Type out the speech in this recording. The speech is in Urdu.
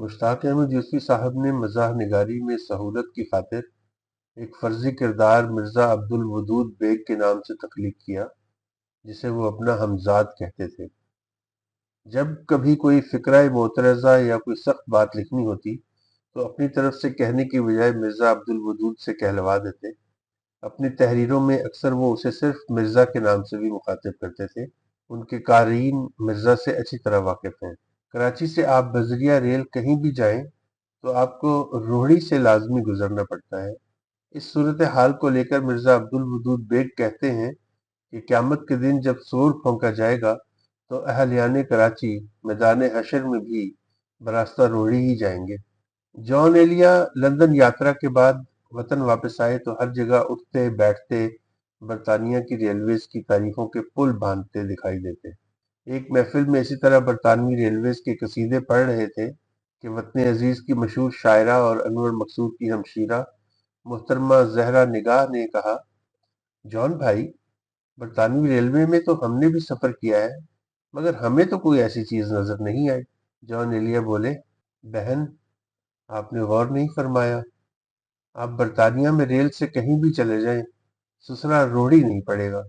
مشتاق احمد یوسفی صاحب نے مزاح نگاری میں سہولت کی خاطر ایک فرضی کردار مرزا عبدالودود بیگ کے نام سے تخلیق کیا، جسے وہ اپنا ہمزاد کہتے تھے۔ جب کبھی کوئی فقرہ معترضہ یا کوئی سخت بات لکھنی ہوتی تو اپنی طرف سے کہنے کی بجائے مرزا عبدالودود سے کہلوا دیتے۔ اپنی تحریروں میں اکثر وہ اسے صرف مرزا کے نام سے بھی مخاطب کرتے تھے۔ ان کے قارئین مرزا سے اچھی طرح واقف ہیں۔ کراچی سے آپ بذریعہ ریل کہیں بھی جائیں تو آپ کو روہڑی سے لازمی گزرنا پڑتا ہے۔ اس صورتحال کو لے کر مرزا عبدالودود بیگ کہتے ہیں کہ قیامت کے دن جب سور پھونکا جائے گا تو اہلیان کراچی میدان حشر میں بھی براستہ روہڑی ہی جائیں گے۔ جان ایلیا لندن یاترا کے بعد وطن واپس آئے تو ہر جگہ اٹھتے بیٹھتے برطانیہ کی ریلویز کی تعریفوں کے پل باندھتے دکھائی دیتے۔ ایک محفل میں اسی طرح برطانوی ریلویز کے قصیدے پڑھ رہے تھے کہ وطن عزیز کی مشہور شاعرہ اور انور مقصود کی ہمشیرہ محترمہ زہرا نگاہ نے کہا، جان بھائی، برطانوی ریلوے میں تو ہم نے بھی سفر کیا ہے، مگر ہمیں تو کوئی ایسی چیز نظر نہیں آئی۔ جان ایلیا بولے، بہن، آپ نے غور نہیں فرمایا۔ آپ برطانیہ میں ریل سے کہیں بھی چلے جائیں، سسرا روڑی نہیں پڑے گا۔